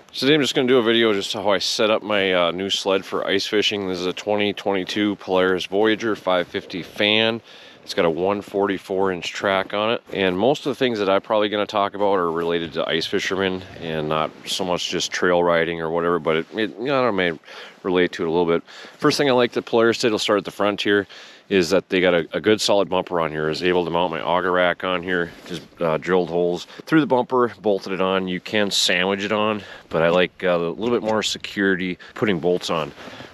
So today I'm just going to do a video just how I set up my new sled for ice fishing. This is a 2022 Polaris Voyageur 550 fan. It's got a 144-inch track on it. And most of the things that I'm probably going to talk about are related to ice fishermen and not so much just trail riding or whatever, but I may relate to it a little bit. First thing I like that Polaris did, I'll start at the front here, is that they got a good solid bumper on here. I was able to mount my auger rack on here, just drilled holes through the bumper, bolted it on. You can sandwich it on, but I like a little bit more security putting bolts on.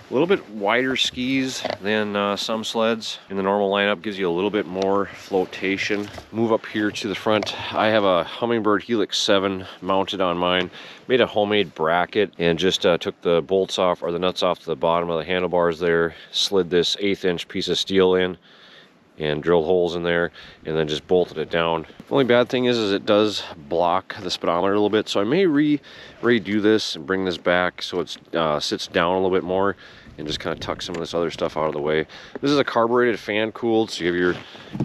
A little bit wider skis than some sleds in the normal lineup, gives you a little bit more flotation. Move up here to the front. I have a Humminbird Helix 7 mounted on mine. Made a homemade bracket and just took the bolts off, or the nuts off to the bottom of the handlebars there, slid this 1/8-inch piece of steel in and drilled holes in there, and then just bolted it down. The only bad thing is it does block the speedometer a little bit, so I may redo this and bring this back so it sits down a little bit more and just kind of tuck some of this other stuff out of the way. This is a carbureted fan cooled, so you have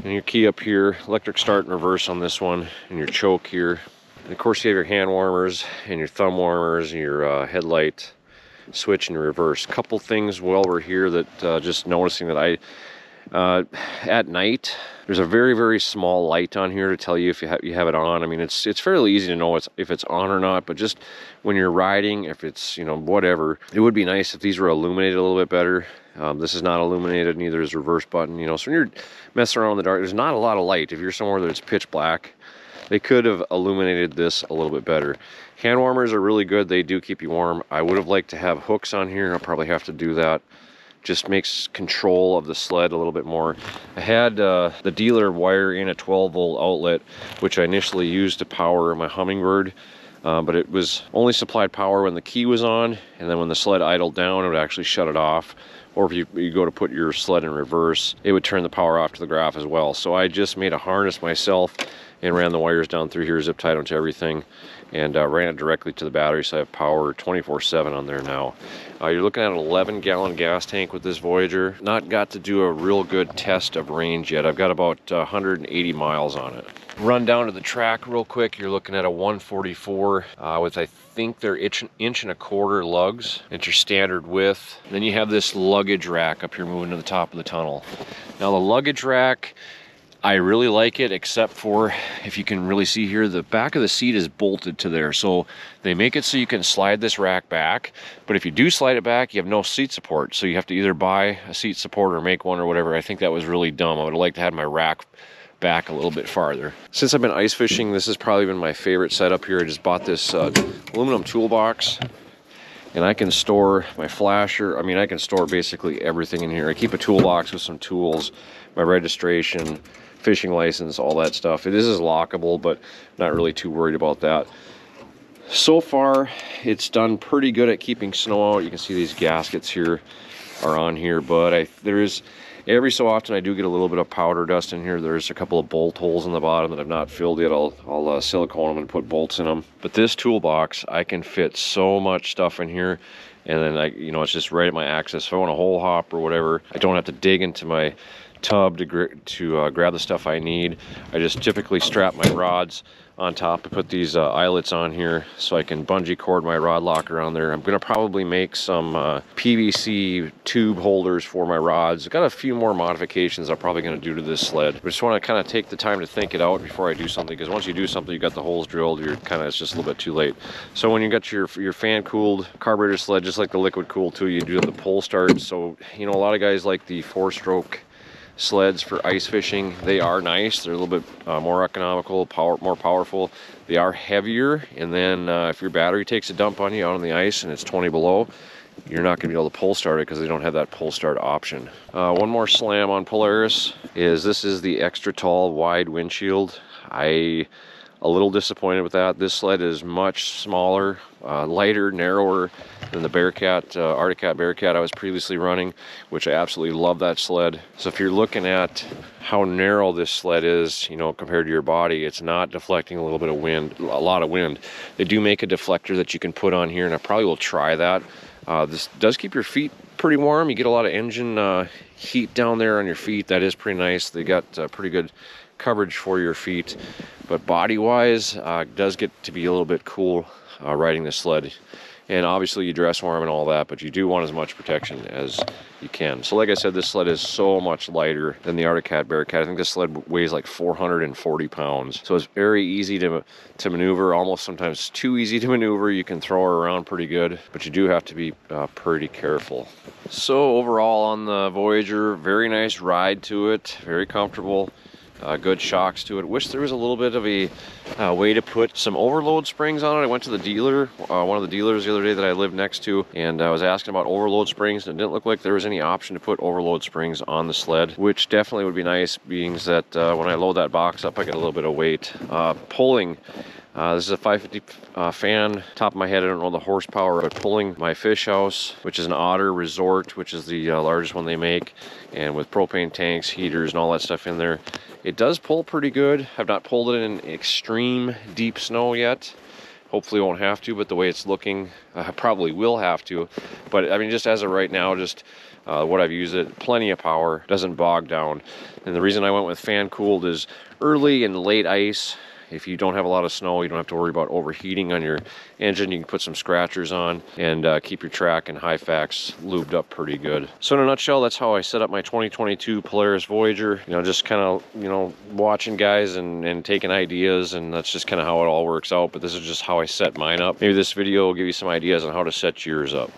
your key up here, electric start and reverse on this one, and your choke here. And of course you have your hand warmers and your thumb warmers and your headlight switch and reverse. Couple things while we're here that just noticing that at night, there's a very, very small light on here to tell you if you have it on. I mean, it's fairly easy to know if it's on or not, but just when you're riding, if it's, whatever, it would be nice if these were illuminated a little bit better. This is not illuminated, neither is reverse button, so when you're messing around in the dark, there's not a lot of light. If you're somewhere that it's pitch black, they could have illuminated this a little bit better. Hand warmers are really good. They do keep you warm. I would have liked to have hooks on here. I'll probably have to do that. Just makes control of the sled a little bit more. I had the dealer wire in a 12-volt outlet, which I initially used to power my Humminbird, but it was only supplied power when the key was on, and then when the sled idled down, it would actually shut it off. Or if you go to put your sled in reverse, it would turn the power off to the graph as well. So I just made a harness myself and ran the wires down through here, zip tied onto everything, and ran it directly to the battery, so I have power 24/7 on there now. You're looking at an 11-gallon gas tank with this Voyageur. Not got to do a real good test of range yet. I've got about 180 miles on it. Run down to the track real quick. You're looking at a 144 with, I think they're inch and a quarter lugs. It's your standard width. And then you have this luggage rack up here moving to the top of the tunnel. Now the luggage rack, I really like it, except for, if you can really see here, the back of the seat is bolted to there. So they make it so you can slide this rack back, but if you do slide it back, you have no seat support. So you have to either buy a seat support or make one or whatever. I think that was really dumb. I would have liked to have my rack back a little bit farther. Since I've been ice fishing, this has probably been my favorite setup here. I just bought this aluminum toolbox, and I can store my flasher. I mean, I can store basically everything in here. I keep a toolbox with some tools, my registration, fishing license, all that stuff. It is lockable, but not really too worried about that. So far, it's done pretty good at keeping snow out. You can see these gaskets here are on here, but there's every so often I do get a little bit of powder dust in here. There's a couple of bolt holes in the bottom that I've not filled yet. I'll silicone them and put bolts in them. But this toolbox, I can fit so much stuff in here, and then it's just right at my access. If I want a hole hop or whatever, I don't have to dig into my tub to grab the stuff I need. I just typically strap my rods on top. I put these eyelets on here so I can bungee cord my rod locker on there. I'm going to probably make some PVC tube holders for my rods. I've got a few more modifications I'm probably going to do to this sled. I just want to kind of take the time to think it out before I do something, because once you do something, you got the holes drilled, it's just a little bit too late. So when you got your fan cooled carburetor sled, just like the liquid cooled too, you do have the pull start. So a lot of guys like the 4-stroke sleds for ice fishing. They are nice. They're a little bit more economical, more powerful. They are heavier, and then if your battery takes a dump on you out on the ice and it's 20 below, you're not going to be able to pull start it because they don't have that pull start option. One more slam on Polaris is this is the extra tall wide windshield. A little disappointed with that. This sled is much smaller, lighter, narrower than the Bearcat, Arctic Cat Bearcat I was previously running, which I absolutely love that sled. So if you're looking at how narrow this sled is, compared to your body, it's not deflecting a little bit of wind, a lot of wind. They do make a deflector that you can put on here, and I probably will try that. This does keep your feet pretty warm. You get a lot of engine heat down there on your feet. That is pretty nice. They got pretty good coverage for your feet. But body-wise, it does get to be a little bit cool riding the sled. And obviously you dress warm and all that, but you do want as much protection as you can. So like I said, this sled is so much lighter than the Arctic Cat Bearcat. I think this sled weighs like 440 pounds. So it's very easy to maneuver, almost sometimes too easy to maneuver. You can throw her around pretty good, but you do have to be pretty careful. So overall on the Voyageur, very nice ride to it, very comfortable. Good shocks to it. Wish there was a little bit of a way to put some overload springs on it. I went to the dealer, one of the dealers the other day that I lived next to, and I was asking about overload springs, and it didn't look like there was any option to put overload springs on the sled, which definitely would be nice, being that when I load that box up, I get a little bit of weight. Pulling, this is a 550 fan. Top of my head, I don't know the horsepower, but pulling my fish house, which is an Otter Resort, which is the largest one they make, and with propane tanks, heaters, and all that stuff in there, it does pull pretty good. I've not pulled it in extreme deep snow yet. Hopefully won't have to, but the way it's looking, I probably will have to. But I mean, just as of right now, just what I've used it, plenty of power, doesn't bog down. And the reason I went with fan cooled is early and late ice. If you don't have a lot of snow, you don't have to worry about overheating on your engine. You can put some scratchers on and keep your track and Hyfax lubed up pretty good. So in a nutshell, that's how I set up my 2022 Polaris Voyageur. You know, just kind of, you know, watching guys and taking ideas, and that's just kind of how it all works out. But this is just how I set mine up. Maybe this video will give you some ideas on how to set yours up.